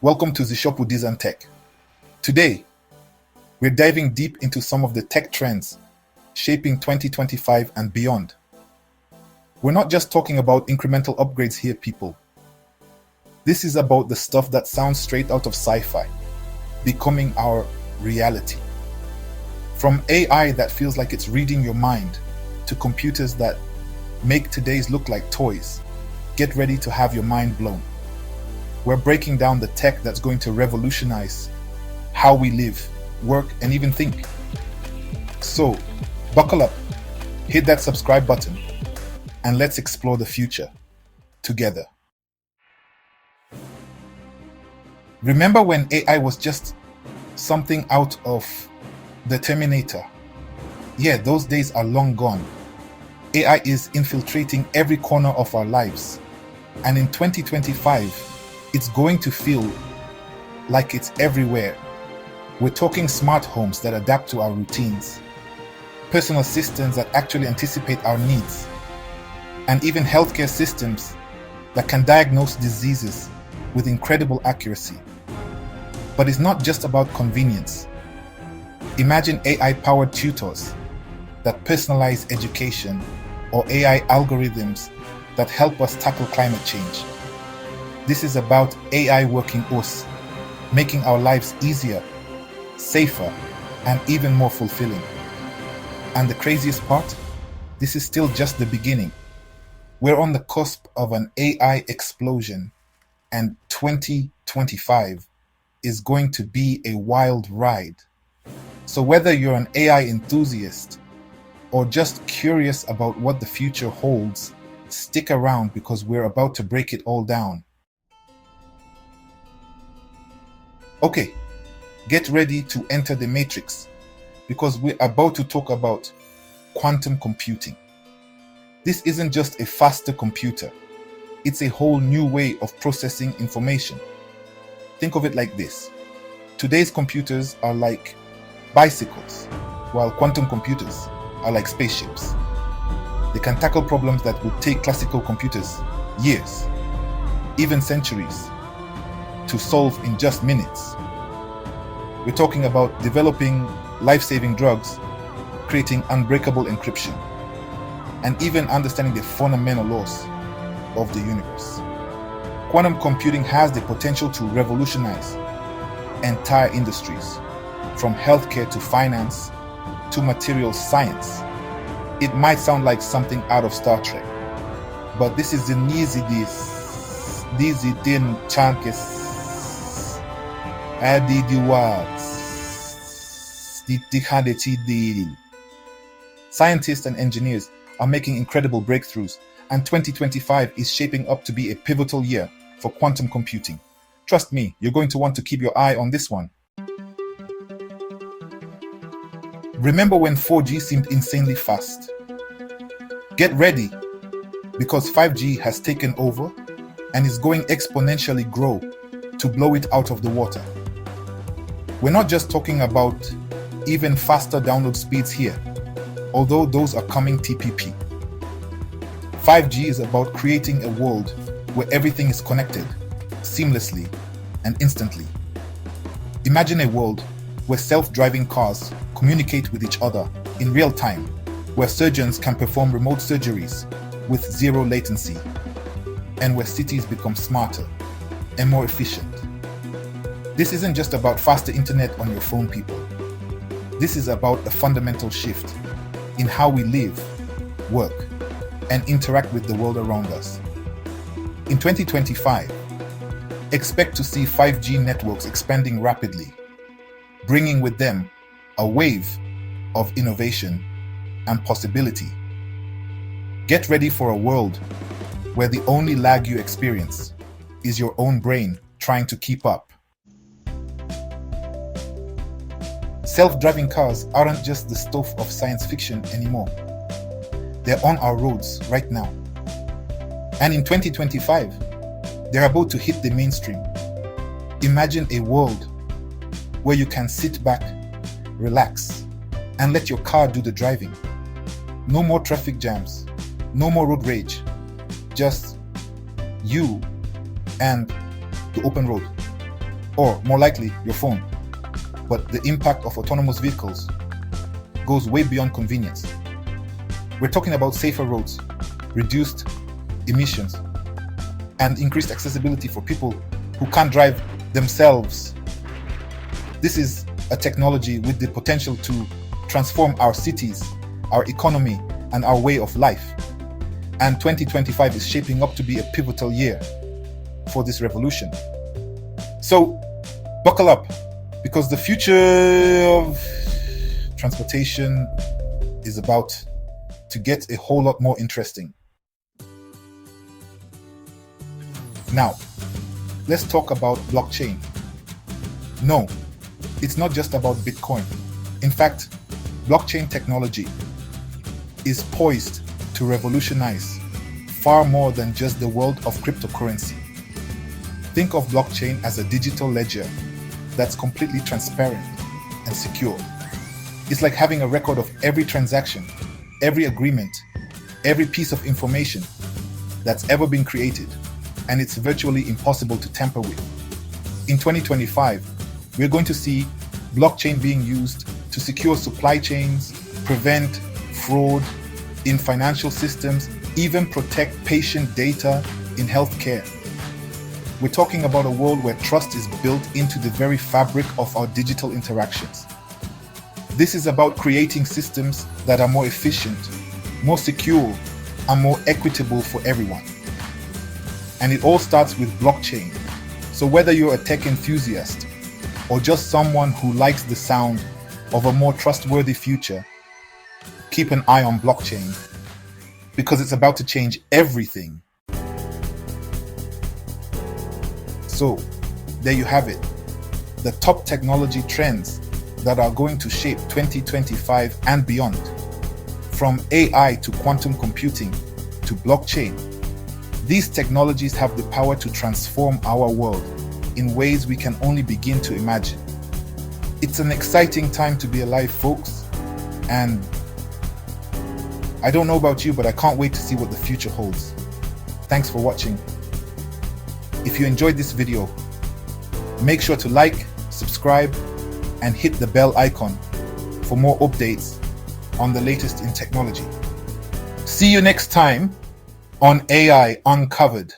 Welcome to Disruptive Design Tech. Today, we're diving deep into some of the tech trends shaping 2025 and beyond. We're not just talking about incremental upgrades here, people. This is about the stuff that sounds straight out of sci-fi, becoming our reality. From AI that feels like it's reading your mind, to computers that make today's look like toys, get ready to have your mind blown. We're breaking down the tech that's going to revolutionize how we live, work, and even think. So, buckle up, hit that subscribe button, and let's explore the future together. Remember when AI was just something out of the Terminator? Yeah, those days are long gone. AI is infiltrating every corner of our lives. And in 2025, it's going to feel like it's everywhere. We're talking smart homes that adapt to our routines, personal assistants that actually anticipate our needs, and even healthcare systems that can diagnose diseases with incredible accuracy. But it's not just about convenience. Imagine AI-powered tutors that personalize education, or AI algorithms that help us tackle climate change. This is about AI working us, making our lives easier, safer, and even more fulfilling. And the craziest part? This is still just the beginning. We're on the cusp of an AI explosion, and 2025 is going to be a wild ride. So whether you're an AI enthusiast or just curious about what the future holds, stick around because we're about to break it all down. Okay, get ready to enter the matrix because we're about to talk about quantum computing. This isn't just a faster computer, it's a whole new way of processing information. Think of it like this. Today's computers are like bicycles, while quantum computers are like spaceships. They can tackle problems that would take classical computers years, even centuries, to solve in just minutes. We're talking about developing life-saving drugs, creating unbreakable encryption, and even understanding the fundamental laws of the universe. Quantum computing has the potential to revolutionize entire industries, from healthcare to finance to materials science. It might sound like something out of Star Trek, but this is the These din chankes Scientists and engineers are making incredible breakthroughs, and 2025 is shaping up to be a pivotal year for quantum computing. Trust me, you're going to want to keep your eye on this one. Remember when 4G seemed insanely fast? Get ready, because 5G has taken over and is going exponentially grow to blow it out of the water. We're not just talking about even faster download speeds here, although those are coming TPP. 5G is about creating a world where everything is connected, seamlessly and instantly. Imagine a world where self-driving cars communicate with each other in real time, where surgeons can perform remote surgeries with zero latency, and where cities become smarter and more efficient. This isn't just about faster internet on your phone, people. This is about a fundamental shift in how we live, work, and interact with the world around us. In 2025, expect to see 5G networks expanding rapidly, bringing with them a wave of innovation and possibility. Get ready for a world where the only lag you experience is your own brain trying to keep up. Self-driving cars aren't just the stuff of science fiction anymore. They're on our roads right now. And in 2025, they're about to hit the mainstream. Imagine a world where you can sit back, relax, and let your car do the driving. No more traffic jams, no more road rage, just you and the open road. or more likely, your phone. But the impact of autonomous vehicles goes way beyond convenience. We're talking about safer roads, reduced emissions, and increased accessibility for people who can't drive themselves. This is a technology with the potential to transform our cities, our economy, and our way of life. And 2025 is shaping up to be a pivotal year for this revolution. So, buckle up, because the future of transportation is about to get a whole lot more interesting. Now, let's talk about blockchain. No, it's not just about Bitcoin. In fact, blockchain technology is poised to revolutionize far more than just the world of cryptocurrency. Think of blockchain as a digital ledger that's completely transparent and secure. It's like having a record of every transaction, every agreement, every piece of information that's ever been created, and it's virtually impossible to tamper with. In 2025, we're going to see blockchain being used to secure supply chains, prevent fraud in financial systems, even protect patient data in healthcare. We're talking about a world where trust is built into the very fabric of our digital interactions. This is about creating systems that are more efficient, more secure, and more equitable for everyone. And it all starts with blockchain. So whether you're a tech enthusiast or just someone who likes the sound of a more trustworthy future, keep an eye on blockchain, because it's about to change everything. So, there you have it. The top technology trends that are going to shape 2025 and beyond. From AI to quantum computing to blockchain, these technologies have the power to transform our world in ways we can only begin to imagine. It's an exciting time to be alive, folks, and I don't know about you, but I can't wait to see what the future holds. Thanks for watching. If you enjoyed this video, make sure to like, subscribe, and hit the bell icon for more updates on the latest in technology. See you next time on AI Uncovered.